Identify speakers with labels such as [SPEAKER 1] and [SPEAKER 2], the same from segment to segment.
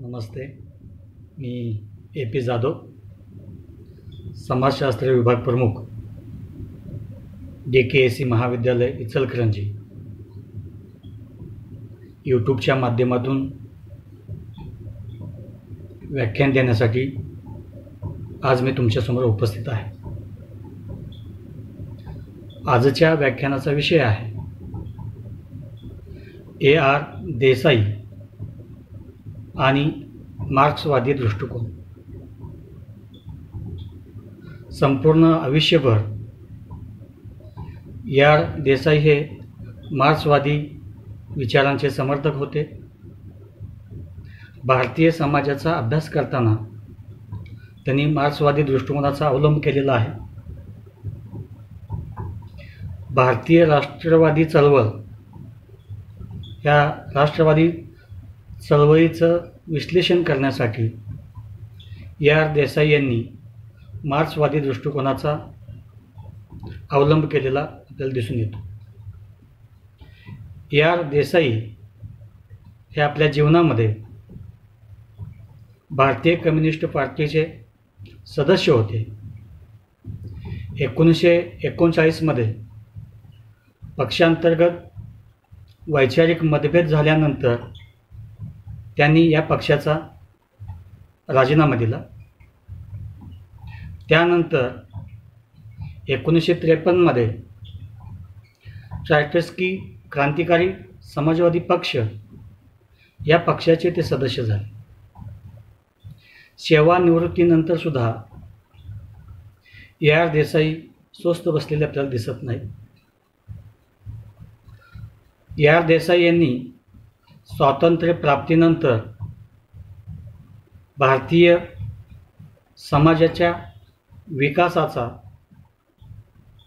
[SPEAKER 1] नमस्ते. मी AP. Jadhav, समाजशास्त्र विभाग प्रमुख, DKSC महाविद्यालय इचलकरंजी. यूट्यूबच्या माध्यमातून व्याख्यान देण्यासाठी आज मी तुमच्यासमोर उपस्थित आहे. आजच्या व्याख्यानाचा विषय आहे A.R. देसाई आणि मार्क्सवादी दृष्टिकोन. संपूर्ण आयुष्यभर A.R. देसाई हे मार्क्सवादी विचारांचे समर्थक होते. भारतीय समाजाचा अभ्यास करताना त्यांनी मार्क्सवादी दृष्टिकोनाचा अवलंब केलेला आहे. भारतीय राष्ट्रवादी चळवळ या राष्ट्रवादी चळवळीचं विश्लेषण करण्यासाठी A.R. देसाई यांनी मार्क्सवादी दृष्टिकोनाचा अवलंब केलेला आपल्याला दिसून येतो. A.R. देसाई हे आपल्या जीवनामध्ये भारतीय कम्युनिस्ट पार्टीचे सदस्य होते. 1939 मध्ये पक्षांतर्गत वैचारिक मतभेद झाल्यानंतर त्यांनी या पक्षाचा राजीनामा दिला. त्यानंतर 1953 मध्ये ट्रायटस्की क्रांतिकारी समाजवादी पक्ष या पक्षाचे ते सदस्य झाले. सेवानिवृत्तीनंतर सुद्धा A.R. देसाई स्वस्थ बसलेले आपल्याला दिसत नाही. A.R. देसाई यांनी स्वातंत्र्य प्राप्तीनंतर भारतीय समाजाच्या विकासाचा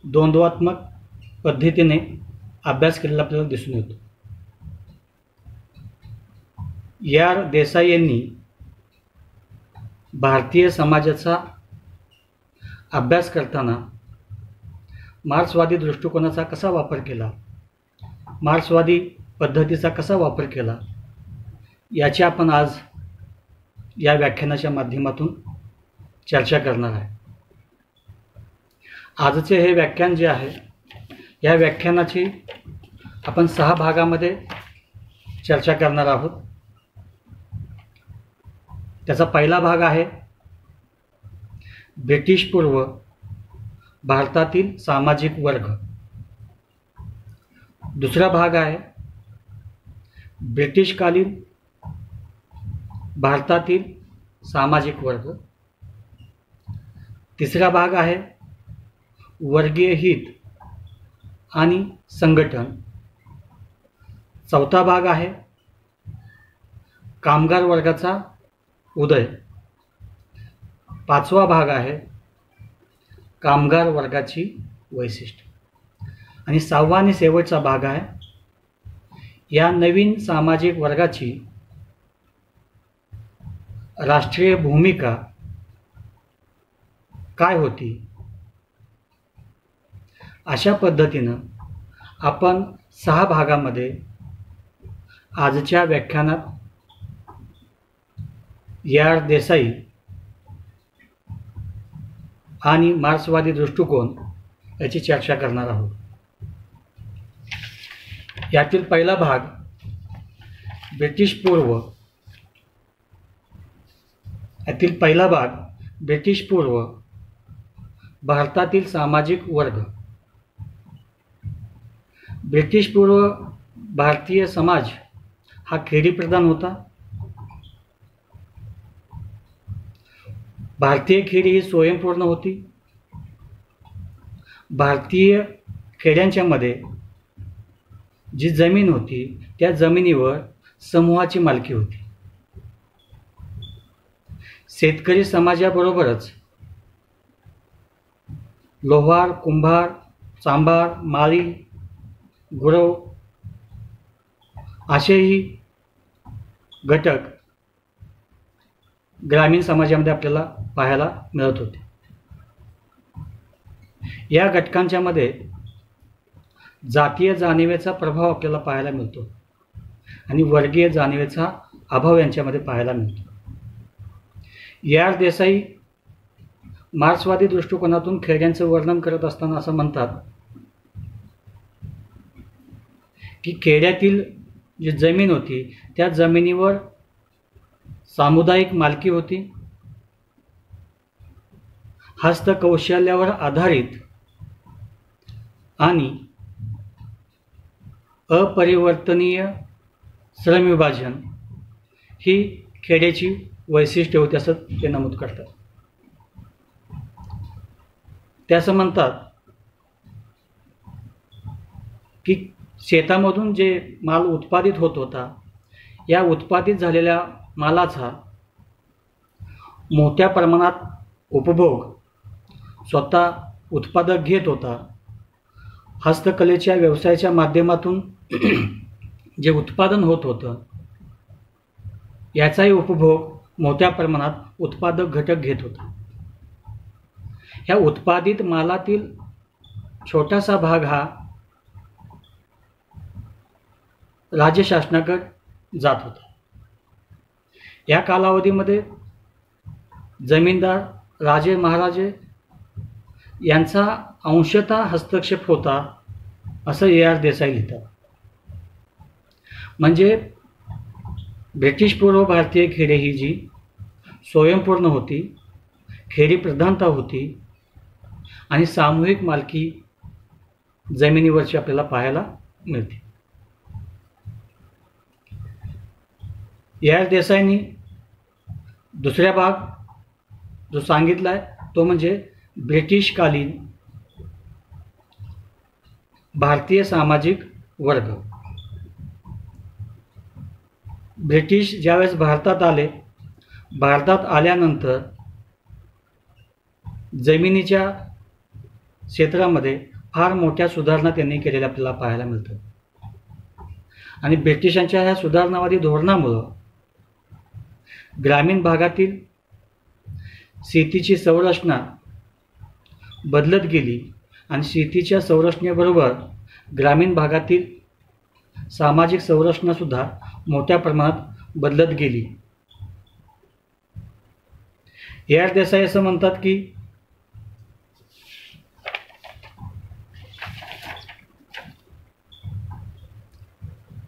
[SPEAKER 1] द्वंद्वात्मक पद्धतीने अभ्यास केलेला आपल्याला दिसून येतो. A.R. देसाई यांनी भारतीय समाजाचा अभ्यास करताना मार्क्सवादी दृष्टिकोनाचा कसा वापर केला, मार्क्सवादी पद्धतीचा कसा वापर केला, याची आपण आज या व्याख्यानाच्या माध्यमातून चर्चा करणार आहे. आजचे हे व्याख्यान जे आहे, या व्याख्यानाची आपण 6 भागामध्ये चर्चा करणार आहोत. त्याचा पहिला भाग आहे ब्रिटिशपूर्व भारतातील सामाजिक वर्ग. दुसरा भाग आहे ब्रिटिशकालीन भारतातील सामाजिक वर्ग. तिसरा भाग आहे वर्गीय हित आणि संघटन. चौथा भाग आहे कामगार वर्गाचा उदय. पाचवा भाग आहे कामगार वर्गाची वैशिष्ट्ये. आणि 6वा आणि शेवटचा भाग आहे या नवीन सामाजिक वर्गाची राष्ट्रीय भूमिका काय होती. अशा पद्धतीनं आपण 6 भागामध्ये आजच्या व्याख्यानात A.R. देसाई आणि मार्क्सवादी दृष्टिकोन याची चर्चा करणार आहोत. यातील पहिला भाग ब्रिटिशपूर्व भारतातील सामाजिक वर्ग. ब्रिटिशपूर्व भारतीय समाज हा खेडीप्रधान होता. भारतीय खेडी ही स्वयंपूर्ण होती. भारतीय खेड्यांच्या मध्ये जी जमीन होती त्या जमिनीवर समूहाची मालकी होती. शेतकरी समाजाबरोबरच लोहार, कुंभार, चांभार, माळी, गुरव असेही घटक ग्रामीण समाजामध्ये आपल्याला पाहायला मिळत होते. या घटकांच्या मध्ये जातीय जाणीवेचा प्रभाव आपल्याला पाहायला मिळतो आणि वर्गीय जाणीवेचा अभाव यांच्यामध्ये पाहायला मिळतो. आर देसाई मार्क्सवादी दृष्टिकोनातून खेड्यांचं वर्णन करत असताना असं म्हणतात की खेड्यातील जी जमीन होती त्या जमिनीवर सामुदायिक मालकी होती, हस्तकौशल्यावर आधारित आणि अपरिवर्तनीय श्रमविभाजन ही खेड्याची वैशिष्ट्ये होती असं ते नमूद करतात. ते असं म्हणतात की शेतामधून जे माल उत्पादित होत होता या उत्पादित झालेल्या मालाचा मोठ्या प्रमाणात उपभोग स्वतः उत्पादक घेत होता. हस्तकलेच्या व्यवसायाच्या माध्यमातून जे उत्पादन होत होतं याचाही उपभोग मोठ्या प्रमाणात उत्पादक घटक घेत होता. ह्या उत्पादित मालातील छोटासा भाग हा राज्य शासनाकडे जात होता. या कालावधीमध्ये जमीनदार, राजे महाराजे यांचा अंशतः हस्तक्षेप होता असं आर देसाई लिहितात. म्हणजे ब्रिटिश पूर्व भारतीय खेडे ही जी स्वयंपूर्ण होती, खेडी प्रधानता होती आणि सामूहिक मालकी जमिनीवरची आपल्याला पाहायला मिळते. आर देसाईंनी दुसरा भाग जो सांगितला आहे तो म्हणजे ब्रिटिशकालीन भारतीय सामाजिक वर्ग. ब्रिटिश ज्यावेळेस भारतात आले, भारतात आल्यानंतर जमिनीच्या क्षेत्रामध्ये फार मोठ्या सुधारणा त्यांनी केलेल्या आपल्याला पाहायला मिळतात. आणि ब्रिटिशांच्या ह्या सुधारणावादी धोरणामुळं ग्रामीण भागातील शेतीची संरचना बदलत गेली आणि शेतीच्या संरचनेबरोबर ग्रामीण भागातील सामाजिक संरचनासुद्धा मोठ्या प्रमाणात बदलत गेली. आर देसाई असं म्हणतात की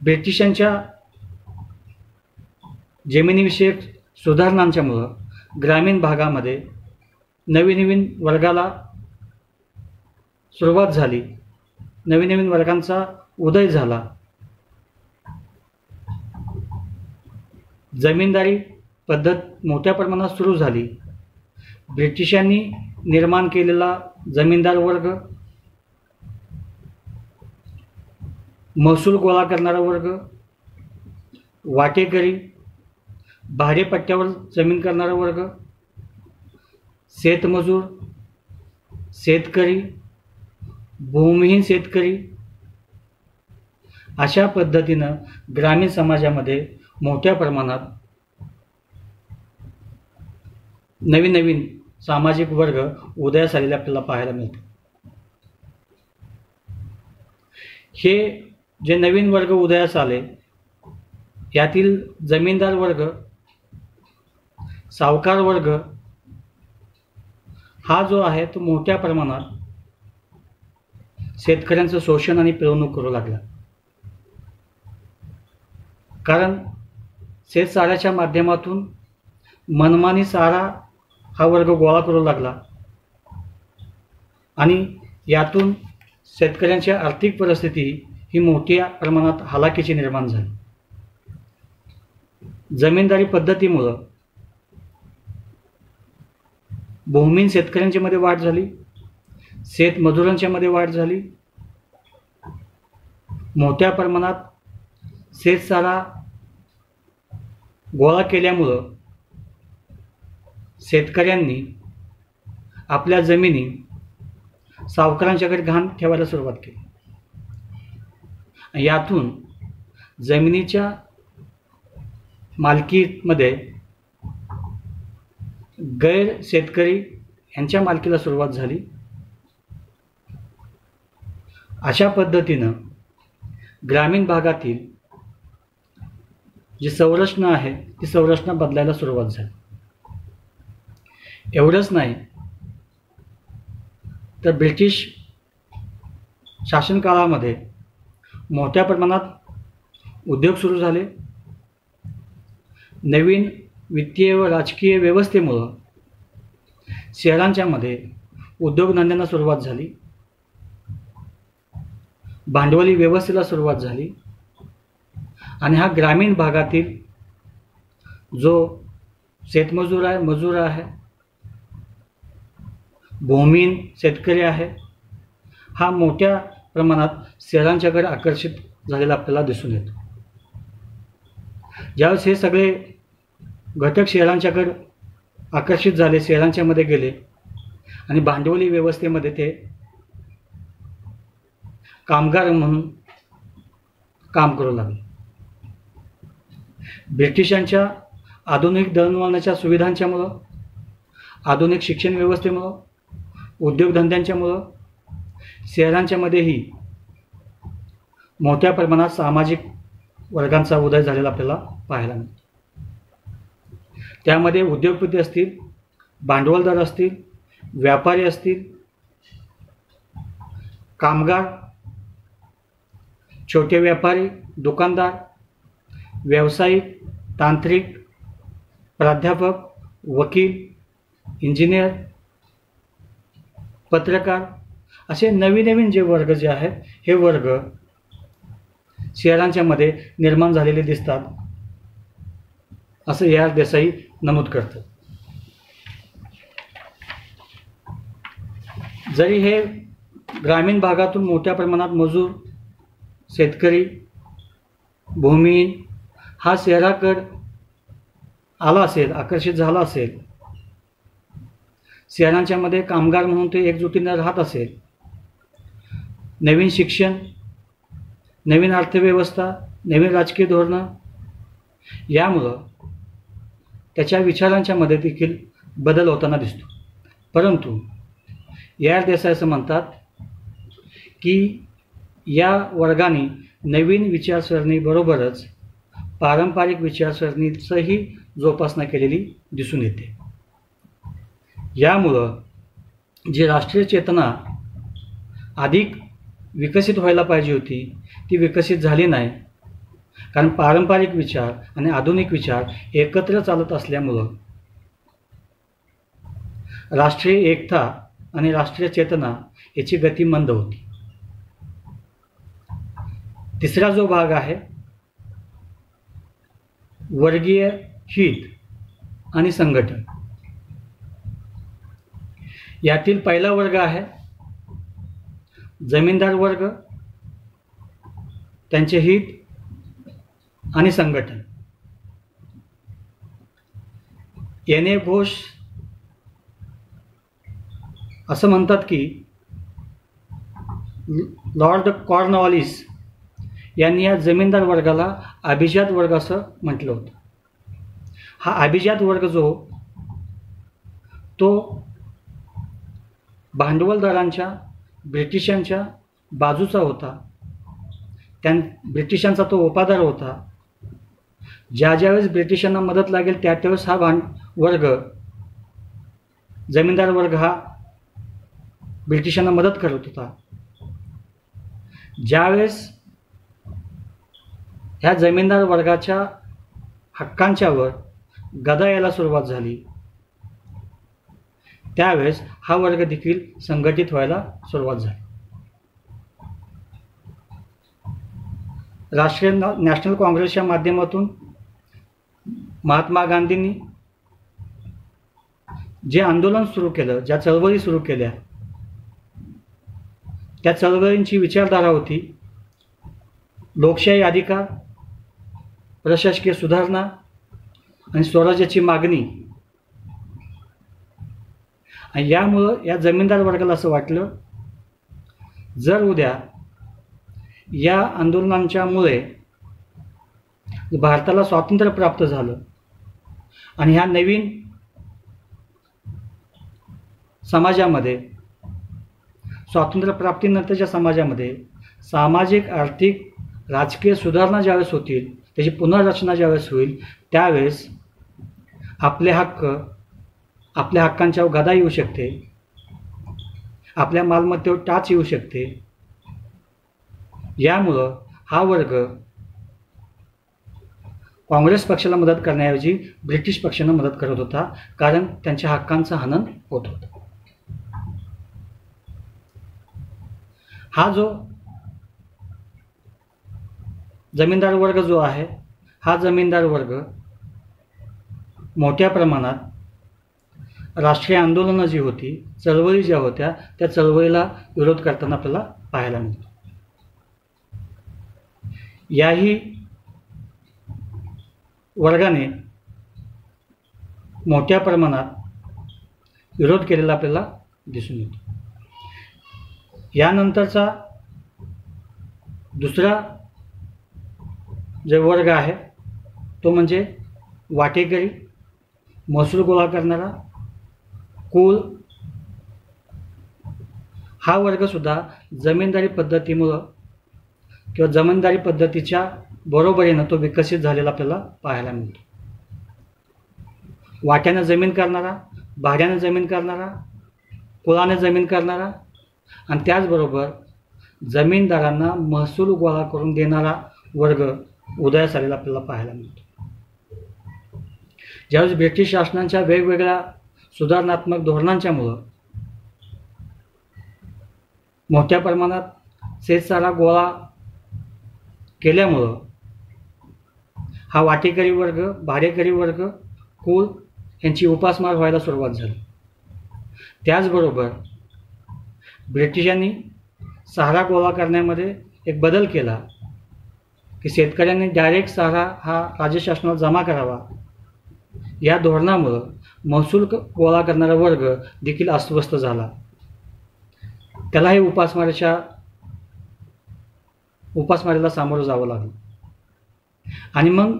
[SPEAKER 1] ब्रिटिशांच्या जमिनीविषयक सुधारणांच्यामुळं ग्रामीण भागामध्ये नवीन नवीन वर्गाला सुरुवात झाली, नवीन नवीन वर्गांचा उदय झाला. जमीनदारी पद्धत मोठ्या प्रमाणात सुरू झाली. ब्रिटिशांनी निर्माण केलेला जमीनदार वर्ग, महसूल गोळा करणारा वर्ग, वाटेकरी, भाडेपट्ट्यावर जमीन करणारा वर्ग, शेतमजूर, शेतकरी, भूमिहीन शेतकरी अशा पद्धतीनं ग्रामीण समाजामध्ये मोठ्या प्रमाणात नवीन नवीन सामाजिक वर्ग उदयास आलेले आपल्याला पाहायला मिळते. हे जे नवीन वर्ग उदयास आले यातील जमीनदार वर्ग, सावकार वर्ग हा जो आहे तो मोठ्या प्रमाणात शेतकऱ्यांचं शोषण आणि पिळवणूक करू लागला. कारण शेतसाऱ्याच्या माध्यमातून मनमानी सारा हा वर्ग गोळा करू लागला आणि यातून शेतकऱ्यांची आर्थिक परिस्थिती ही मोठ्या प्रमाणात हालाकीची निर्माण झाली. जमीनदारी पद्धतीमुळं भूमिहीन शेतकऱ्यांच्या मध्ये वाढ झाली, शेतमजुरांच्या मध्ये वाढ झाली. मोठ्या प्रमाणात शेतसारा गोळा केल्यामुळं शेतकऱ्यांनी आपल्या जमिनी सावकारांच्याकडे घाण ठेवायला सुरुवात केली. यातून जमिनीच्या मालकीमध्ये गैर शेतकरी यांच्या मालकीला सुरुवात झाली. अशा पद्धतीनं ग्रामीण भागातील जी संरचना आहे ती संरचना बदलायला सुरुवात झाली. एवढंच नाही तर ब्रिटिश शासनकाळामध्ये मोठ्या प्रमाणात उद्योग सुरू झाले. नवीन वित्तीय व राजकीय व्यवस्थेमुळं शहरांच्यामध्ये उद्योगधंद्यांना सुरुवात झाली, भांडवली व्यवस्थेला सुरुवात झाली आणि हा ग्रामीण भागातील जो शेतमजूर आहे, मजूर आहे, भूमिहीन शेतकरी आहे, हा मोठ्या प्रमाणात शहरांच्याकडे आकर्षित झालेला आपल्याला दिसून येतो. ज्यावेळेस हे सगळे घटक शहरांच्याकडे आकर्षित झाले, शहरांच्यामध्ये गेले आणि भांडवली व्यवस्थेमध्ये ते कामगार म्हणून काम करू लागले. ब्रिटिशांच्या आधुनिक दळणवळणाच्या सुविधांच्यामुळं, आधुनिक शिक्षण व्यवस्थेमुळं, उद्योगधंद्यांच्यामुळं शहरांच्यामध्येही मोठ्या प्रमाणात सामाजिक वर्गांचा उदय झालेला आपल्याला पाहायला मिळतो. त्यामध्ये उद्योगपती असतील, भांडवलदार असतील, व्यापारी असतील, कामगार, छोटे व्यापारी, दुकानदार, व्यावसायिक, तांत्रिक, प्राध्यापक, वकील, इंजिनियर, पत्रकार असे नवीन नवीन जे वर्ग जे आहेत हे वर्ग शहरांच्यामध्ये निर्माण झालेले दिसतात, असं या देसाई नमूद करतात. जरी हे ग्रामीण भागातून मोठ्या प्रमाणात मजूर, शेतकरी, भूमिहीन हा शहराकडे आला असेल, आकर्षित झाला असेल, शहरांच्यामध्ये कामगार म्हणून ते एकजुटीनं राहत असेल, नवीन शिक्षण, नवीन अर्थव्यवस्था, नवीन राजकीय धोरणं यामुळं त्याच्या विचारांच्या मध्ये देखील बदल होताना दिसतो. परंतु या देसाई असं म्हणतात की या वर्गाने नवीन विचारसरणीबरोबरच पारंपरिक विचारसरणीचंही जोपासना केलेली दिसून येते. यामुळं जी राष्ट्रीय चेतना अधिक विकसित व्हायला पाहिजे होती ती विकसित झाली नाही, कारण पारंपरिक विचार आणि आधुनिक विचार एकत्र चालत असल्यामुळं राष्ट्रीय एकता आणि राष्ट्रीय चेतना याची गती मंद होती. तिसरा जो भाग आहे वर्गीय हित आणि संघटन, यातील पहिला वर्ग आहे जमीनदार वर्ग, त्यांचे हित आणि संघटन. एन ए घोष असं म्हणतात की लॉर्ड कॉर्नवॉलिस यांनी या जमीनदार वर्गाला अभिजात वर्ग असं म्हटलं होतं. हा अभिजात वर्ग जो तो भांडवलदारांच्या, ब्रिटिशांच्या बाजूचा होता, ब्रिटिशांचा तो वफादार होता. ज्यावेळेस ब्रिटिशांना मदत लागेल त्यावेळेस हा वर्ग, जमीनदार वर्ग हा ब्रिटिशांना मदत करत होता. ज्यावेळेस ह्या जमीनदार वर्गाच्या हक्कांच्यावर गदा यायला सुरुवात झाली त्यावेळेस हा वर्ग देखील संघटित व्हायला सुरुवात झाली. राष्ट्रीय नॅशनल काँग्रेसच्या माध्यमातून महात्मा गांधींनी जे आंदोलन सुरू केलं, ज्या चळवळी सुरू केल्या, त्या चळवळींची विचारधारा होती लोकशाही अधिकार, प्रशासकीय सुधारणा आणि स्वराज्याची मागणी. आणि यामुळं या जमीनदार वर्गाला असं वाटलं जर उद्या या आंदोलनांच्यामुळे भारताला स्वातंत्र्य प्राप्त झालं आणि ह्या नवीन समाजामध्ये, स्वातंत्र्य प्राप्तीनंतरच्या समाजामध्ये सामाजिक, आर्थिक, राजकीय सुधारणा ज्यावेळेस होतील त्याची पुनर्रचना ज्यावेळेस होईल त्यावेळेस आपल्या हक्कांच्यावर गदा येऊ शकते, आपल्या मालमत्तेवर टाच येऊ शकते. यामुळं हा वर्ग काँग्रेस पक्षाला मदत करण्याऐवजी ब्रिटिश पक्षांना मदत करत होता, कारण त्यांच्या हक्कांचं हनन होत होतं. हा जो जमीनदार वर्ग जो आहे, हा जमीनदार वर्ग मोठ्या प्रमाणात राष्ट्रीय आंदोलनं जी होती, चळवळी ज्या होत्या, त्या चळवळीला विरोध करताना आपल्याला पाहायला मिळतो. याही वर्गाने मोठ्या प्रमाणात विरोध केलेला आपल्याला दिसून येतो. यानंतरचा दुसरा जो वर्ग आहे तो म्हणजे वाटेकरी, महसूल गोळा करणारा, कुल. हा वर्गसुद्धा जमीनदारी पद्धतीमुळं किंवा जमीनदारी पद्धतीच्या बरोबरीनं तो विकसित झालेला आपल्याला पाहायला मिळतो. वाट्यानं जमीन करणारा, भाड्यानं जमीन करणारा, कुळाने जमीन करणारा आणि त्याचबरोबर जमीनदारांना महसूल गोळा करून देणारा वर्ग उदयास आलेला आपल्याला पाहायला मिळतो. ज्यावेळेस ब्रिटिश शासनाच्या वेगवेगळ्या सुधारणात्मक धोरणांच्यामुळं मोठ्या प्रमाणात शेतसारा गोळा केल्यामुळं हा वाटेकरी वर्ग, भाडेकरी वर्ग, कुल यांची उपासमार व्हायला सुरुवात झाली. त्याचबरोबर ब्रिटिशांनी सारा गोळा करण्यामध्ये एक बदल केला की शेतकऱ्यांनी डायरेक्ट सारा हा राज्य शासनाला जमा करावा. या धोरणामुळं महसूल गोळा करणारा वर्ग देखील अस्वस्थ झाला. त्यालाही उपासमारीला सामोरं जावं लागलं. आणि मग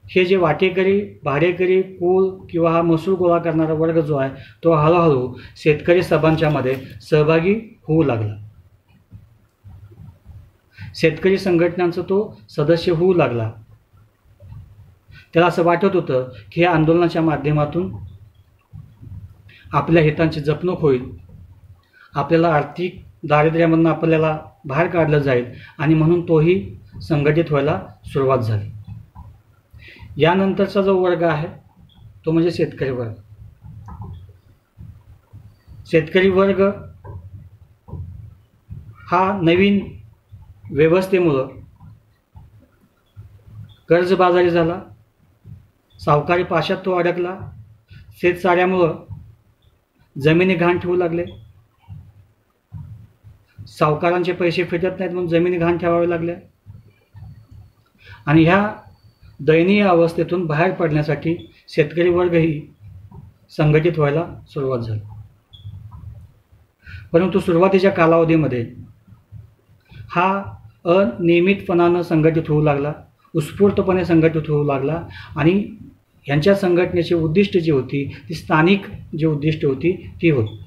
[SPEAKER 1] हे जे वाटेकरी, भाडेकरी, कुल किंवा हा महसूल गोळा करणारा वर्ग जो आहे तो हळूहळू शेतकरी सभांच्यामध्ये सहभागी होऊ लागला. शेतकरी संघटनांचा तो सदस्य होऊ लागला. त्याला असं वाटत होतं की या आंदोलनाच्या माध्यमातून आपल्या हितांची जपणूक होईल, आपल्याला आर्थिक दारिद्र्यामधून आपल्याला बाहेर काढलं जाईल आणि म्हणून तोही संघटित व्हायला सुरुवात झाली. यानंतरचा जो वर्ग आहे तो म्हणजे शेतकरी वर्ग. शेतकरी वर्ग हा नवीन व्यवस्थेमुळं कर्जबाजारी झाला, सावकारी पाशात तो अडकला. शेतसाऱ्यामुळं जमिनी घाण ठेवू लागले, सावकारांचे पैसे फिटत नाहीत म्हणून जमिनी घाण ठेवाव्या लागल्या. आणि ह्या दयनीय अवस्थेतून बाहेर पडण्यासाठी शेतकरी वर्गही संघटित व्हायला सुरुवात झाली. परंतु सुरुवातीच्या कालावधीमध्ये हा अनियमितपणानं संघटित होऊ लागला, उत्स्फूर्तपणे संघटित होऊ लागला. आणि यांच्या संघटनेची उद्दिष्ट जी होती ती स्थानिक जी उद्दिष्ट होती ती होती.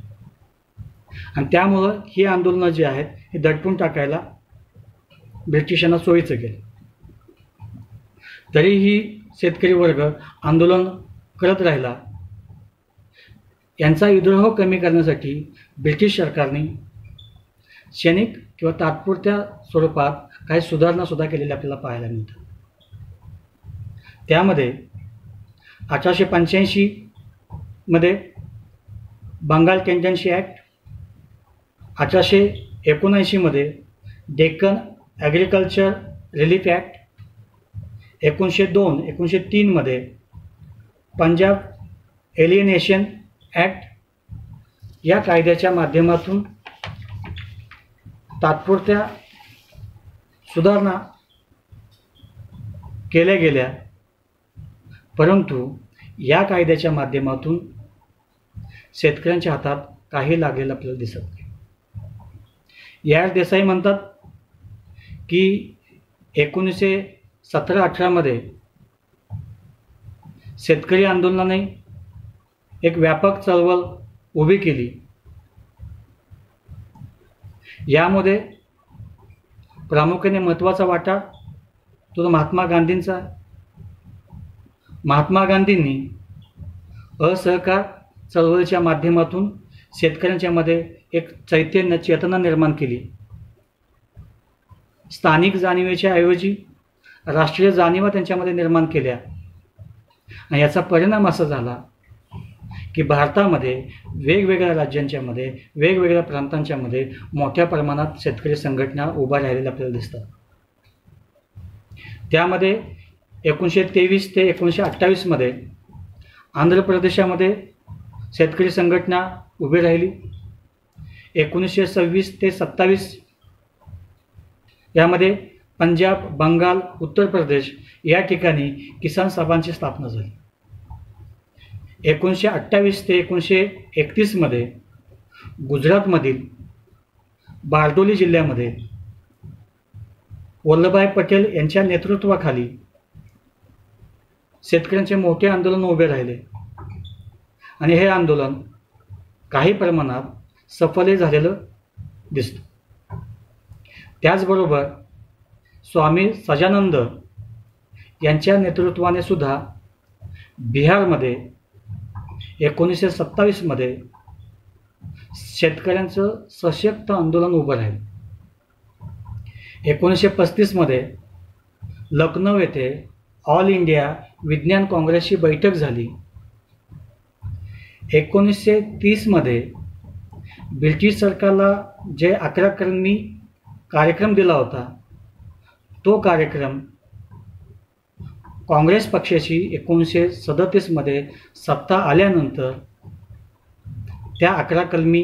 [SPEAKER 1] आणि त्यामुळं ही आंदोलनं जी आहेत ही दडपून टाकायला ब्रिटिशांना सोयीचं केलं. तरीही शेतकरी वर्ग आंदोलन करत राहिला. यांचा विद्रोह कमी करण्यासाठी ब्रिटिश सरकारने क्षणिक किंवा तात्पुरत्या स्वरूपात काही सुधारणासुद्धा केलेल्या आपल्याला पाहायला मिळतात. त्यामध्ये 1885 मध्ये बंगाल टेंडन्सी ॲक्ट, 1879 मध्ये डेक्कन ॲग्रिकल्चर रिलीफ ॲक्ट, 1903 मध्ये पंजाब एलियनेशन ॲक्ट या कायद्याच्या माध्यमातून तात्पुरत्या सुधारणा केल्या गेल्या. परंतु या कायद्याच्या माध्यमातून शेतकऱ्यांच्या हातात काही लागलेलं आपल्याला दिसत नाही. यार देसाई म्हणतात की 1917-18 मध्ये शेतकरी आंदोलनाने एक व्यापक चळवळ उभी केली. यामध्ये प्रामुख्याने महत्त्वाचा वाटा तो महात्मा गांधींचा आहे. महात्मा गांधींनी असहकार चळवळीच्या माध्यमातून शेतकऱ्यांच्या मध्ये एक चैतन्य चेतना निर्माण केली. स्थानिक जाणीवेच्या ऐवजी राष्ट्रीय जाणीवा त्यांच्यामध्ये निर्माण केल्या आणि याचा परिणाम असा झाला की भारतामध्ये वेगवेगळ्या राज्यांच्यामध्ये वेगवेगळ्या प्रांतांच्यामध्ये मोठ्या प्रमाणात शेतकरी संघटना उभा राहिलेल्या आपल्याला दिसतात. त्यामध्ये 1923 ते 1928 मध्ये आंध्र प्रदेशामध्ये शेतकरी संघटना उभी राहिली. 1926 ते 27 यामध्ये पंजाब, बंगाल, उत्तर प्रदेश या ठिकाणी किसान सभांची स्थापना झाली. 1928 ते 1931 मध्ये गुजरातमधील बारडोली जिल्ह्यामध्ये वल्लभभाई पटेल यांच्या नेतृत्वाखाली शेतकऱ्यांचे मोठे आंदोलन उभे राहिले आणि हे आंदोलन काही प्रमाणात सफलही झालेलं दिसतं. त्याचबरोबर स्वामी सजानंद यांच्या नेतृत्वाने सुद्धा बिहारमध्ये 1927 मध्ये शेतकऱ्यांचं सशक्त आंदोलन उभं राहिलं. 1935 मध्ये लखनौ येथे ऑल इंडिया विज्ञान काँग्रेसची बैठक झाली. 1930 मध्ये ब्रिटिश सरकारला जे 11 कलमी कार्यक्रम दिला होता तो कार्यक्रम काँग्रेस पक्षाची 1937 मध्ये सत्ता आल्यानंतर त्या 11 कलमी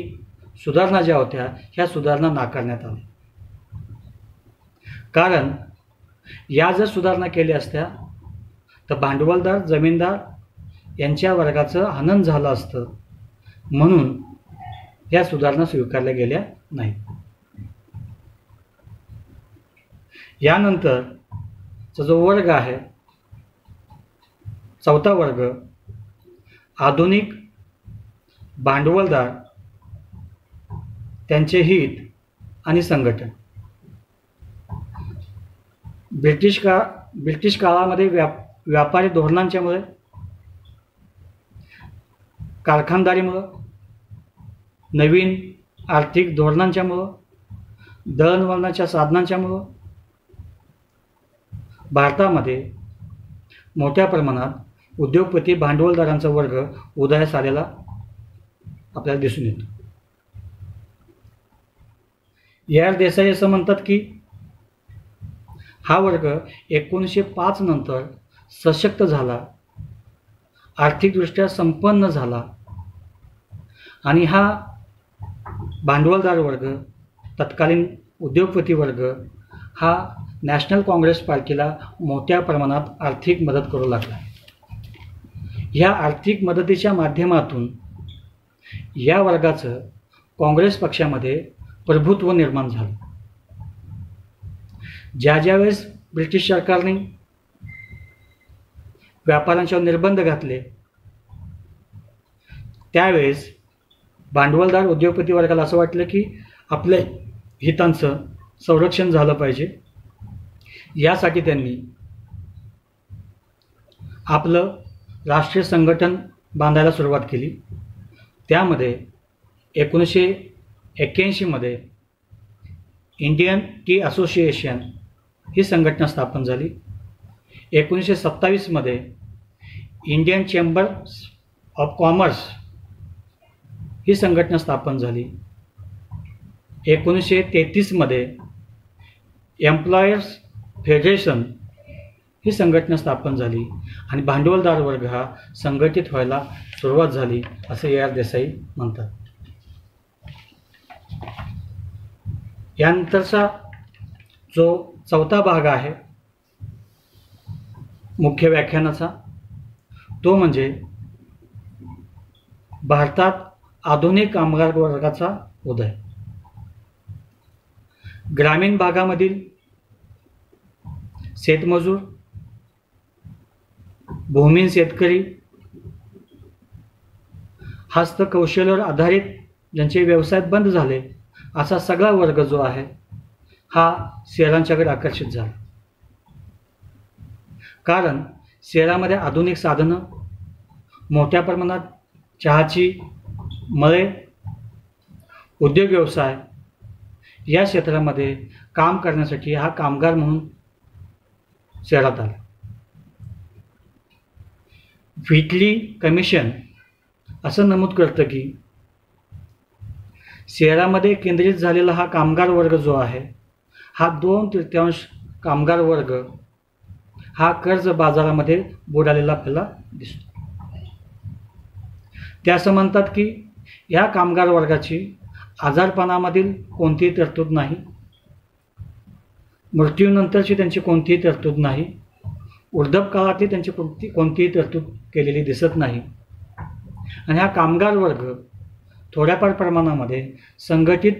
[SPEAKER 1] सुधारणा ज्या होत्या ह्या सुधारणा नाकारण्यात आल्या. कारण या जर सुधारणा केल्या असत्या तर भांडवलदार, जमीनदार यांच्या वर्गाचं हनन झालं असतं, म्हणून या सुधारणा स्वीकारल्या गेल्या नाहीत. यानंतरचा जो वर्ग आहे, चौथा वर्ग, आधुनिक भांडवलदार, त्यांचे हित आणि संघटन. ब्रिटिश काळामध्ये व्यापारी धोरणांच्यामुळे, कारखानदारीमुळं, नवीन आर्थिक धोरणांच्यामुळं, दळणवळणाच्या साधनांच्यामुळं भारतामध्ये मोठ्या प्रमाणात उद्योगपती भांडवलदारांचा वर्ग उदयास आलेला आपल्याला दिसून येतो. AR देसाई असं म्हणतात की हा वर्ग 1905 नंतर सशक्त झाला, आर्थिकदृष्ट्या संपन्न झाला आणि हा भांडवलदार वर्ग, तत्कालीन उद्योगपती वर्ग हा नॅशनल काँग्रेस पार्टीला मोठ्या प्रमाणात आर्थिक मदत करू लागला. ह्या आर्थिक मदतीच्या माध्यमातून या वर्गाचं काँग्रेस पक्षामध्ये प्रभुत्व निर्माण झालं. ज्यावेळेस ब्रिटिश सरकारने व्यापाऱ्यांच्यावर निर्बंध घातले त्यावेळेस भांडवलदार उद्योगपती वर्गाला असं वाटलं की आपल्या हितांचं संरक्षण झालं पाहिजे. यासाठी त्यांनी आपलं राष्ट्रीय संघटन बांधायला सुरुवात केली. त्यामध्ये 1981 मध्ये इंडियन टी असोसिएशन ही संघटना स्थापन झाली. 1927 मध्ये इंडियन चेंबर ऑफ कॉमर्स ही संघटना स्थापन झाली. 1933 मध्ये एम्प्लॉयर्स फेडरेशन ही संघटना स्थापन झाली आणि भांडवलदार वर्ग हा संघटित व्हायला सुरुवात झाली असं AR देसाई म्हणतात. यानंतरचा जो चौथा भाग आहे मुख्य व्याख्यानाचा तो म्हणजे भारतात आधुनिक कामगार वर्गाचा उदय. ग्रामीण भागामधील शेतमजूर, भूमिहीन शेतकरी, हस्तकौशल्यावर आधारित ज्यांचे व्यवसाय बंद झाले असा सगळा वर्ग जो आहे हा शहरांच्याकडे आकर्षित झाला. कारण शहरामध्ये आधुनिक साधनं, मोठ्या प्रमाणात चहाची मळे, उद्योग व्यवसाय या क्षेत्रामध्ये काम करण्यासाठी हा कामगार म्हणून शहरात आला. व्हिटली कमिशन असं नमूद करतं की शहरामध्ये केंद्रित झालेला हा कामगार वर्ग जो आहे, हा 2/3 कामगार वर्ग हा कर्ज बाजारामध्ये बुडालेला आपल्याला दिसतो. ते असं म्हणतात की या कामगार वर्गाची आजारपणामधील कोणतीही तरतूद नाही, मृत्यूनंतरची त्यांची कोणतीही तरतूद नाही, वृद्धापकाळातली त्यांची कोणतीही तरतूद केलेली दिसत नाही. आणि हा कामगार वर्ग थोड्याफार प्रमाणामध्ये संघटित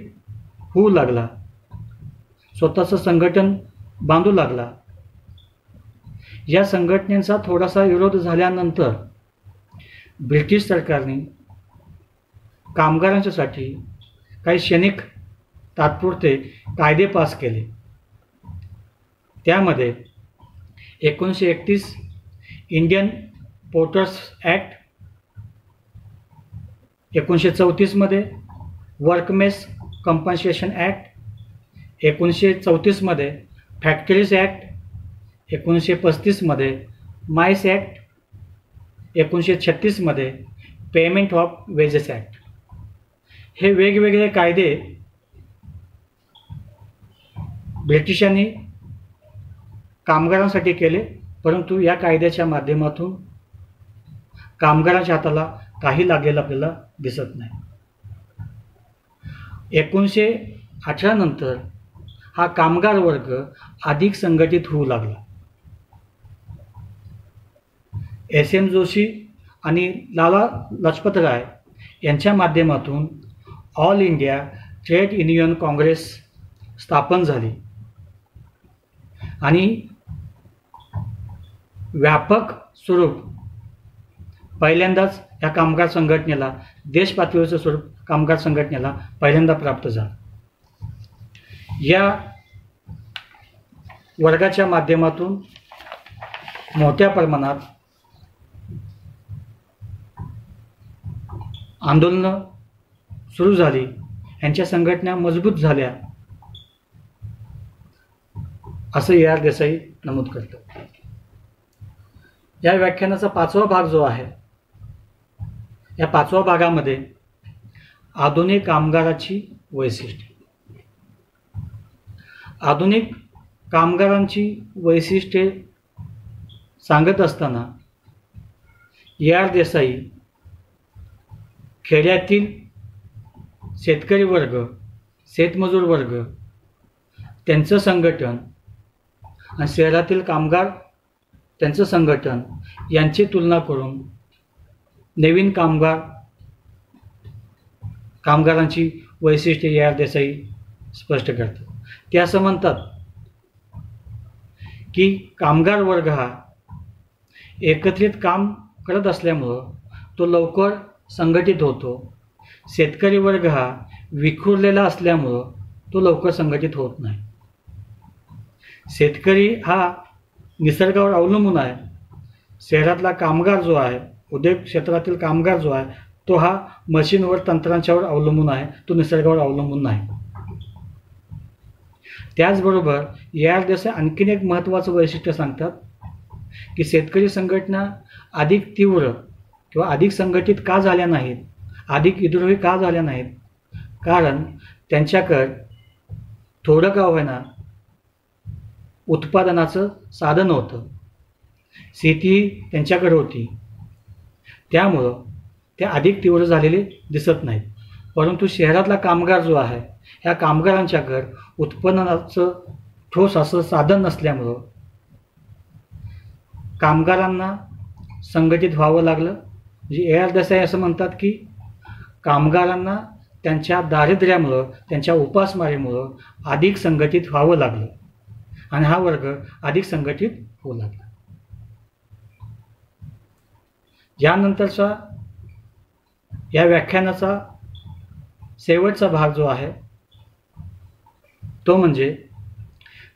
[SPEAKER 1] होऊ लागला, स्वतःचं संघटन बांधू लागला. या संघटनेचा थोडासा विरोध झाल्यानंतर ब्रिटिश सरकारने कामगारांच्यासाठी काही क्षणिक तात्पुरते कायदे पास केले. त्यामध्ये 1931 इंडियन पोर्टर्स ॲक्ट, 1934 मध्ये वर्कमेस कंपन्सेशन ॲक्ट, 1934 मध्ये फॅक्टरीज ॲक्ट, 1935 मध्ये माइस ॲक्ट, 1936 मध्ये पेमेंट ऑफ वेजेस ॲक्ट. हे वेगवेगळे कायदे ब्रिटिशांनी कामगारांसाठी केले, परंतु या कायद्याच्या माध्यमातून कामगारांच्या हाताला काही लागलेलं आपल्याला दिसत नाही. 1918 नंतर हा कामगार वर्ग अधिक संघटित होऊ लागला. एस.एम. जोशी आणि लाला लजपत राय यांच्या माध्यमातून all India trade union Congress स्थापन झाली आणि व्यापक स्वरूप पहिल्यांदाच या कामगार संघटनेला, देश पातळीवरचं स्वरूप कामगार संघटनेला पहिल्यांदा प्राप्त झालं. या वर्गाच्या माध्यमातून मोठ्या प्रमाणात आंदोलनं सुरू झाली, यांच्या संघटना मजबूत झाल्या असं ए आर देसाई नमूद करतात. या व्याख्यानाचा 5वा भाग जो आहे, या 5व्या भागामध्ये आधुनिक कामगाराची वैशिष्ट्ये. आधुनिक कामगारांची वैशिष्ट्ये सांगत असताना ए आर देसाई खेड्यातील शेतकरी वर्ग, शेतमजूर वर्ग, त्यांचं संघटन आणि शहरातील कामगार त्यांचं संघटन यांची तुलना करून नवीन कामगारांची वैशिष्ट्ये ए आर देसाई स्पष्ट करतात. ते असं म्हणतात की कामगार वर्ग हा एकत्रित काम करत असल्यामुळं तो लवकर संघटित होतो. शेतकरी वर्ग हा विखुरलेला असल्यामुळं तो लवकर संघटित होत नाही. शेतकरी हा निसर्गावर अवलंबून आहे. शहरातला कामगार जो आहे, उद्योग क्षेत्रातील कामगार जो आहे, तो हा मशीनवर, तंत्रांच्यावर अवलंबून आहे, तो निसर्गावर अवलंबून नाही. त्याचबरोबर ए आर देसाई आणखीन एक महत्त्वाचं वैशिष्ट्य सांगतात की शेतकरी संघटना अधिक तीव्र किंवा अधिक संघटित का झाल्या नाहीत, अधिक विद्रोही का झाल्या नाहीत, कारण त्यांच्याकडे थोडं का होईना उत्पादनाचं साधन होतं, शेती त्यांच्याकडे होती, त्यामुळं ते अधिक तीव्र झालेले दिसत नाहीत. परंतु शहरातला कामगार जो आहे, ह्या कामगारांच्याकडे उत्पन्नाचं ठोस असं साधन नसल्यामुळं कामगारांना संघटित व्हावं लागलं. म्हणजे ए आर देसाई असं म्हणतात की कामगारांना त्यांच्या दारिद्र्यामुळं, त्यांच्या उपासमारीमुळं अधिक संघटित व्हावं लागलं आणि हा वर्ग अधिक संघटित होऊ लागला. यानंतरचा या व्याख्यानाचा शेवटचा भाग जो आहे तो म्हणजे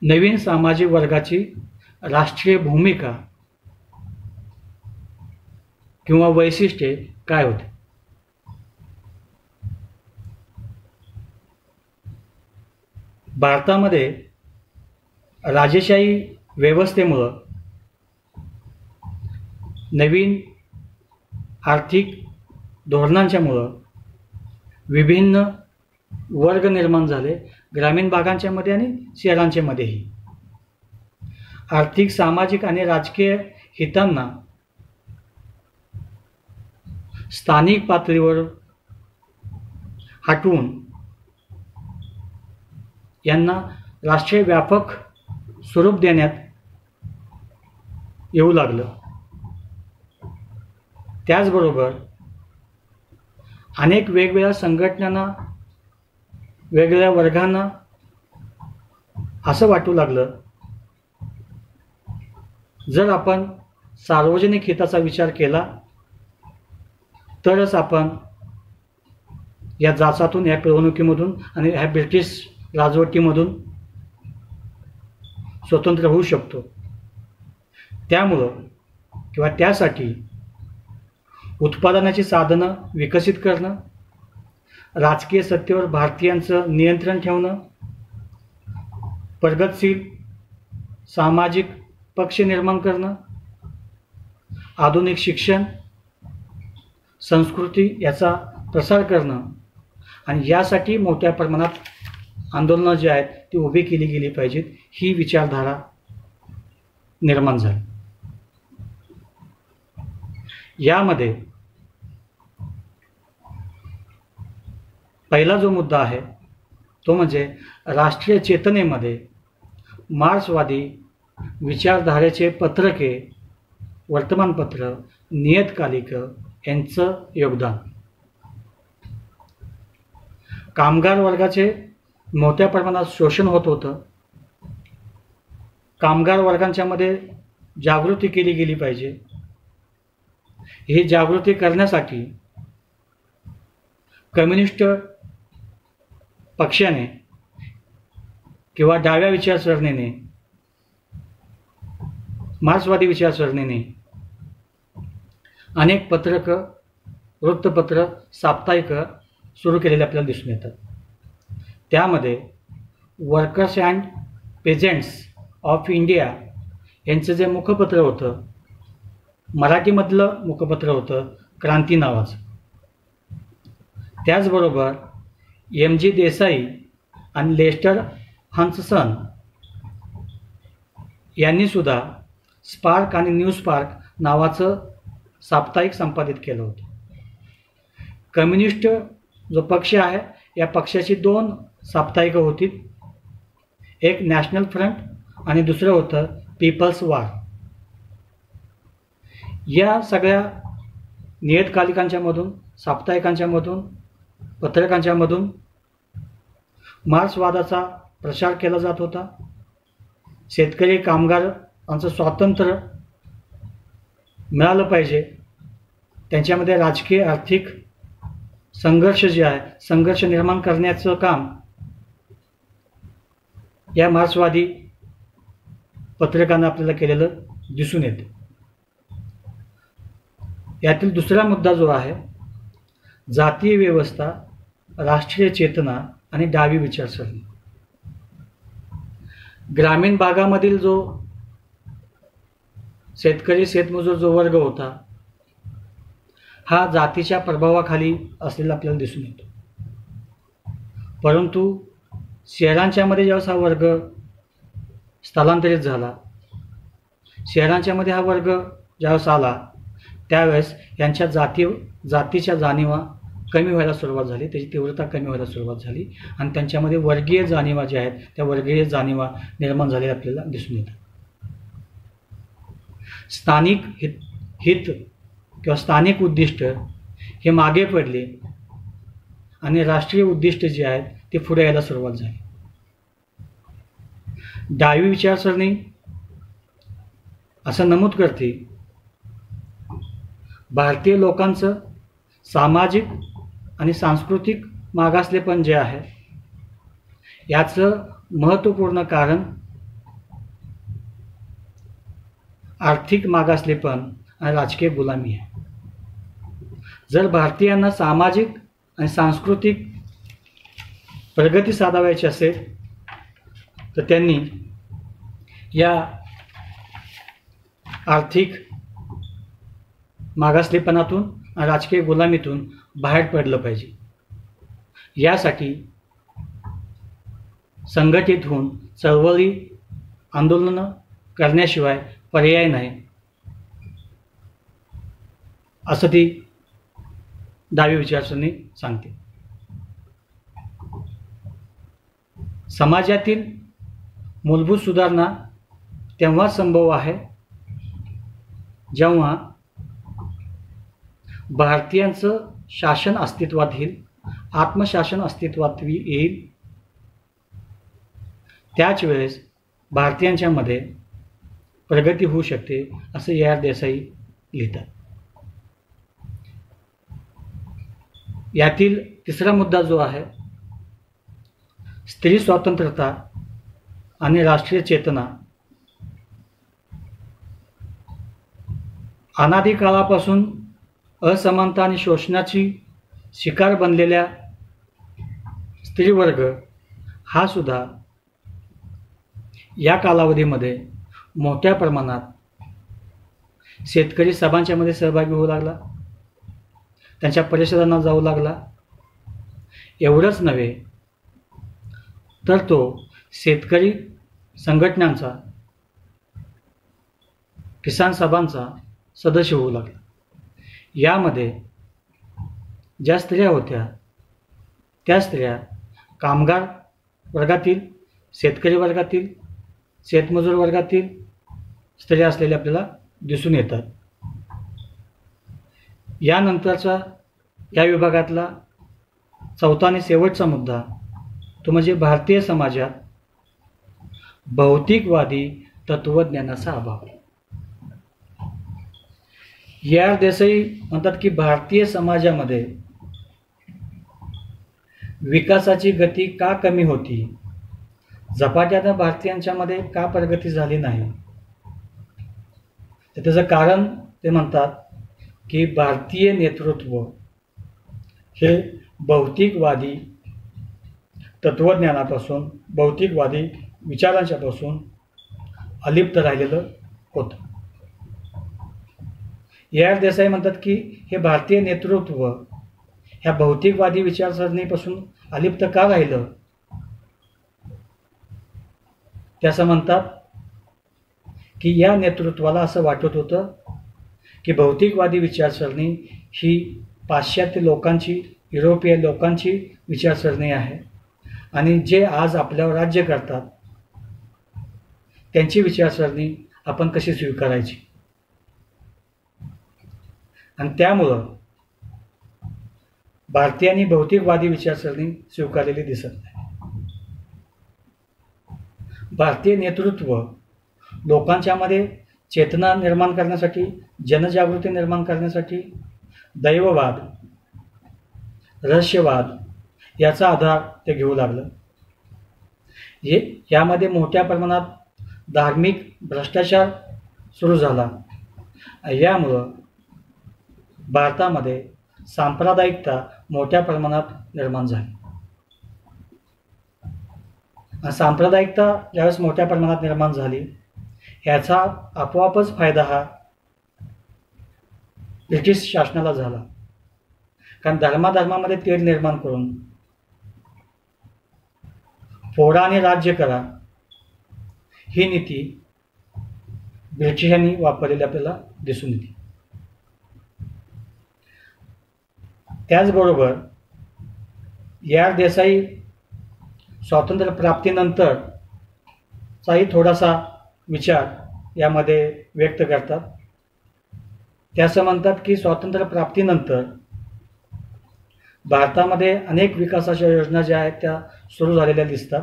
[SPEAKER 1] नवीन सामाजिक वर्गाची राष्ट्रीय भूमिका किंवा वैशिष्ट्ये काय होते? भारतामध्ये राजेशाही व्यवस्थेमुळं नवीन आर्थिक धोरणांच्यामुळं विभिन्न वर्ग निर्माण झाले, ग्रामीण भागांच्या मध्ये आणि शहरांच्या मध्येही. आर्थिक, सामाजिक आणि राजकीय हितांना स्थानिक पातळीवर हटवून यांना राष्ट्रीय व्यापक स्वरूप देण्यात येऊ लागलं. त्याचबरोबर अनेक वेगवेगळ्या संघटनांना, वेगवेगळ्या वर्गांना असं वाटू लागलं, जर आपण सार्वजनिक हिताचा विचार केला तरच आपण या जाचातून, या पिळवणुकीमधून आणि ह्या ब्रिटिश राजवटीमधून स्वतंत्र होऊ शकतो. त्यामुळं किंवा त्यासाठी उत्पादनाची साधनं विकसित करणं, राजकीय सत्तेवर भारतीयांचं नियंत्रण ठेवणं, प्रगतशील सामाजिक पक्ष निर्माण करणं, आधुनिक शिक्षण, संस्कृती याचा प्रसार करणं आणि यासाठी मोठ्या प्रमाणात आंदोलनं जी आहेत ती उभी केली गेली पाहिजेत, ही विचारधारा निर्माण झाली. यामध्ये पहिला जो मुद्दा आहे तो म्हणजे राष्ट्रीय चेतनेमध्ये मार्क्सवादी विचारधारेचे पत्रके, वर्तमानपत्र, नियतकालिक यांचं योगदान. कामगार वर्गाचे मोठ्या प्रमाणात शोषण होत होतं. कामगार वर्गांच्या मध्ये जागृती केली गेली पाहिजे. ही जागृती करण्यासाठी कम्युनिस्ट पक्षाने किंवा डाव्या विचारसरणीने, मार्क्सवादी विचारसरणीने अनेक पत्रकं, वृत्तपत्र, साप्ताहिक सुरू केलेले आपल्याला दिसून येतात. त्यामध्ये workers and pageants of India यांचं जे मुखपत्र होतं, मराठीमधलं मुखपत्र होतं क्रांती नावाचं. त्याचबरोबर M.G. देसाई आणि लेस्टर हंटसन यांनी सुद्धा स्पार्क आणि न्यू स्पार्क नावाचं साप्ताहिक संपादित केलं होतं. कम्युनिस्ट जो पक्ष आहे या पक्षाची 2 साप्ताहिकं होती. एक नॅशनल फ्रंट आणि दुसरं होतं पीपल्स वार. या सगळ्या नियतकालिकांच्या मधून, साप्ताहिकांच्या मधून, पत्रकांच्या मधून मार्क्सवादाचा प्रचार केला जात होता. शेतकरी कामगारांचं स्वातंत्र्य मिळालं पाहिजे, त्यांच्यामध्ये राजकीय आर्थिक संघर्ष जे आहे, संघर्ष निर्माण करण्याचं काम या मार्क्सवादी पत्रकांना आपल्याला केलेलं दिसून येते. यातील दुसरा मुद्दा जो आहे, जातीय व्यवस्था, राष्ट्रीय चेतना आणि डावी विचारसरणी. ग्रामीण भागामधील जो शेतकरी, शेतमजूर जो वर्ग होता हा जातीच्या प्रभावाखाली असलेला आपल्याला दिसून येतो. परंतु शहरांच्या मध्ये ज्यावेळेस हा वर्ग स्थलांतरित झाला, शहरांच्या मध्ये हा वर्ग ज्यावेळेस आला त्यावेळेस यांच्या जातीच्या जाणीवा कमी व्हायला सुरुवात झाली, त्याची तीव्रता कमी व्हायला सुरुवात झाली आणि त्यांच्यामध्ये वर्गीय जाणीवा ज्या आहेत त्या वर्गीय जाणीवा निर्माण झालेल्या आपल्याला दिसून येतात. स्थानिक हित किंवा स्थानिक उद्दिष्ट हे मागे पडले आणि राष्ट्रीय उद्दिष्ट जे आहेत ते पुढे यायला सुरुवात झाली. डावी विचारसरणी असं नमूद करते, भारतीय लोकांचं सामाजिक आणि सांस्कृतिक मागासलेपण जे आहे याचं महत्त्वपूर्ण कारण आर्थिक मागासलेपण आणि राजकीय गुलामी आहे. जर भारतीयांना सामाजिक आणि सांस्कृतिक प्रगती साधावायची असेल तर त्यांनी या आर्थिक मागासलेपणातून आणि राजकीय गुलामीतून बाहेर पडलं पाहिजे. यासाठी संघटित होऊन चळवळी आंदोलनं करण्याशिवाय पर्याय नाही, असं ती डावी विचारसरणी सांगते. समाजातील मूलभूत सुधारणा तेव्हा संभव आहे जेव्हा भारतीयांचं शासन अस्तित्वात येईल, आत्मशासन अस्तित्वात येईल. त्याच वेळेस भारतीयांच्यामध्ये प्रगती होऊ शकते, असं AR देसाई लिहितात. यातील तिसरा मुद्दा जो आहे, स्त्री स्वातंत्र्यता आणि राष्ट्रीय चेतना. अनादी काळापासून असमानता आणि शोषणाची शिकार बनलेल्या स्त्रीवर्ग हा सुद्धा या कालावधीमध्ये मोठ्या प्रमाणात शेतकरी सभांच्यामध्ये सहभागी होऊ लागला, त्यांच्या परिषदांना जाऊ लागला. एवढंच नव्हे तर तो शेतकरी संघटनांचा, किसान सभांचा सदस्य होऊ लागला. यामध्ये ज्या स्त्रिया होत्या त्या स्त्रिया कामगार वर्गातील, शेतकरी वर्गातील, शेतमजूर वर्गातील स्त्रिया असलेल्या आपल्याला दिसून येतात. यानंतरचा या विभागातला चौथा आणि शेवटचा मुद्दा तो म्हणजे भारतीय समाजात भौतिकवादी तत्त्वज्ञानाचा अभाव. AR देसाई म्हणतात की भारतीय समाजामध्ये विकासाची गती का कमी होती, झपाट्यानं भारतीयांच्यामध्ये का प्रगती झाली नाही, तर त्याचं कारण ते म्हणतात की भारतीय नेतृत्व हे भौतिकवादी तत्त्वज्ञानापासून, भौतिकवादी विचारांच्यापासून अलिप्त राहिलेलं होतं. AR देसाई म्हणतात की हे भारतीय नेतृत्व ह्या भौतिकवादी विचारसरणीपासून अलिप्त का राहिलं. ते असं म्हणतात की या नेतृत्वाला असं वाटत होतं की भौतिकवादी विचारसरणी ही पाश्चात्य लोकांची, युरोपीय लोकांची विचारसरणी आहे आणि जे आज आपल्यावर राज्य करतात त्यांची विचारसरणी आपण कशी स्वीकारायची. आणि त्यामुळं भारतीयांनी भौतिकवादी विचारसरणी स्वीकारलेली दिसत नाही. भारतीय नेतृत्व लोकांच्यामध्ये चेतना निर्माण करण्यासाठी, जनजागृती निर्माण करण्यासाठी दैववाद, रहस्यवाद याचा आधार ते घेऊ लागलं. यामध्ये मोठ्या प्रमाणात धार्मिक भ्रष्टाचार सुरू झाला. यामुळं भारतामध्ये सांप्रदायिकता मोठ्या प्रमाणात निर्माण झाली. सांप्रदायिकता ज्यावेळेस मोठ्या प्रमाणात निर्माण झाली, ह्याचा आपोआपच फायदा हा ब्रिटिश शासनाला झाला. कारण धर्माधर्मामध्ये तेढ निर्माण करून फोडा आणि राज्य करा ही नीती ब्रिटिशांनी वापरलेली आपल्याला दिसून येते. त्याचबरोबर AR देसाई स्वातंत्र्य प्राप्तीनंतरचाही थोडासा विचार यामध्ये व्यक्त करतात. ते असं म्हणतात की स्वातंत्र्य प्राप्तीनंतर भारतामध्ये अनेक विकासाच्या योजना ज्या आहेत त्या सुरू झालेल्या दिसतात,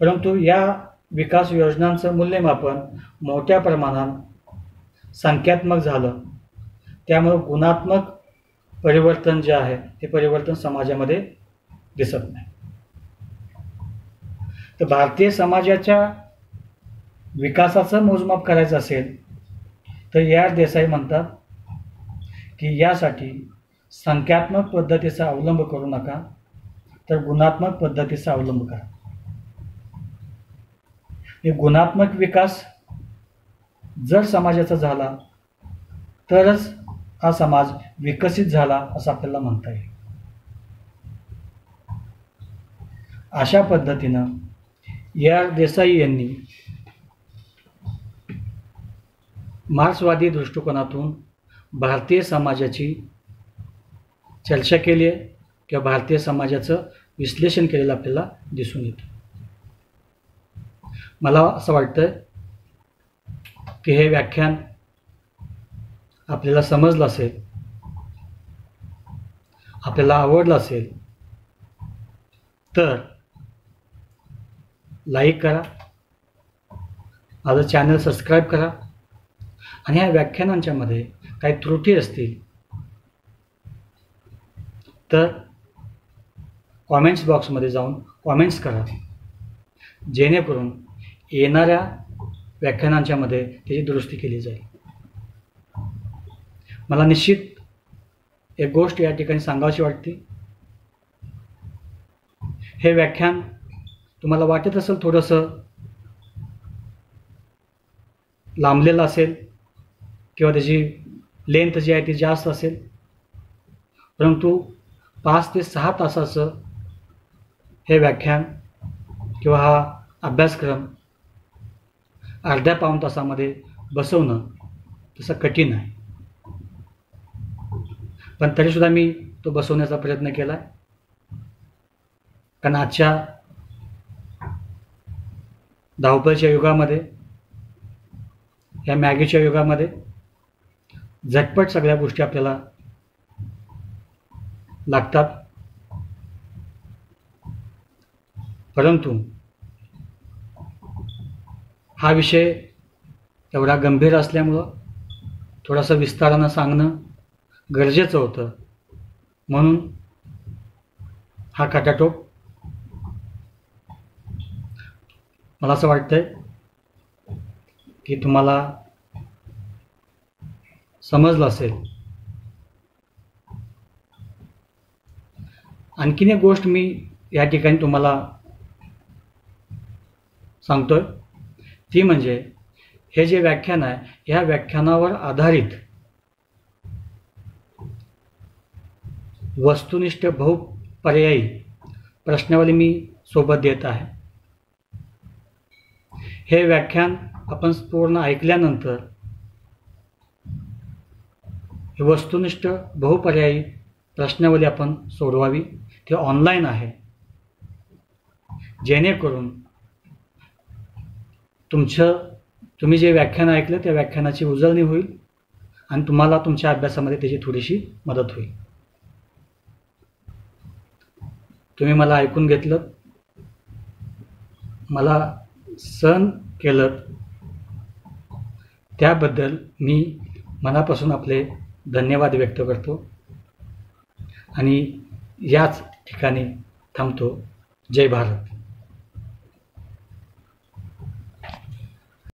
[SPEAKER 1] परंतु या विकास योजनांचं मूल्यमापन मोठ्या प्रमाणात संख्यात्मक झालं. त्यामुळे गुणात्मक परिवर्तन जे आहे ते परिवर्तन समाजामध्ये दिसत नाही. तर भारतीय समाजाच्या विकासाचं मोजमाप करायचं असेल तर AR देसाई म्हणतात की यासाठी संख्यात्मक पद्धतीचा अवलंब करू नका, तर गुणात्मक पद्धतीचा अवलंब करा. हे गुणात्मक विकास जर समाजाचा झाला तरच हा समाज विकसित झाला असं आपल्याला म्हणता येईल. अशा पद्धतीनं AR देसाई यांनी मार्क्सवादी दृष्टिकोनातून भारतीय समाजाची चर्चा केली आहे किंवा भारतीय समाजाचं विश्लेषण केलेलं आपल्याला दिसून येतं. मला असं वाटतं की हे व्याख्यान आपल्याला समजलं असेल, आपल्याला आवडलं असेल तर लाईक करा, माझं चॅनल सबस्क्राईब करा आणि ह्या व्याख्यानांच्या मध्ये काही त्रुटी असतील तर कॉमेंट्स बॉक्समध्ये जाऊन कॉमेंट्स करा, जेणेकरून येणाऱ्या व्याख्यानांच्या मध्ये त्याची दुरुस्ती केली जाईल. मला निश्चित एक गोष्ट या ठिकाणी सांगावीशी वाटते. हे व्याख्यान तुम्हाला वाटत असेल थोडंसं लांबलेलं असेल किंवा त्याची लेंथ जी आहे ती जास्त असेल, परंतु 5 ते 6 तासाचं हे व्याख्यान किंवा हा अभ्यासक्रम अर्ध्या पाऊण तासामध्ये बसवणं तसं कठीण आहे. पण तरीसुद्धा मी तो बसवण्याचा प्रयत्न केला, कारण आजच्या धावपळीच्या युगामध्ये, या मॅगीच्या युगामध्ये झटपट सगळ्या गोष्टी आपल्याला लागतात. परंतु हा विषय एवढा गंभीर असल्यामुळं थोडासा विस्तारानं सांगणं गरजेचं होतं, म्हणून हा खटाटोप. मला असं वाटतंय की तुम्हाला समजलं असेल. आणखीन एक गोष्ट मी या ठिकाणी तुम्हाला सांगतोय, ती म्हणजे हे जे व्याख्यान आहे, ह्या व्याख्यानावर आधारित वस्तुनिष्ठ बहुपर्यायी प्रश्नावली मी सोबत देत आहे. हे व्याख्यान आपण पूर्ण ऐकल्यानंतर हे वस्तुनिष्ठ बहुपर्यायी प्रश्नावली आपण सोडवावी. ते ऑनलाईन आहे, जेणेकरून तुम्ही जे व्याख्यान ऐकलं त्या व्याख्यानाची उजळणी होईल आणि तुम्हाला तुमच्या अभ्यासामध्ये त्याची थोडीशी मदत होईल. तुम्ही मला ऐकून घेतलं, मला सहन केलं, त्याबद्दल मी मनापासून आपले धन्यवाद व्यक्त करतो आणि याच ठिकाणी थांबतो. जय भारत.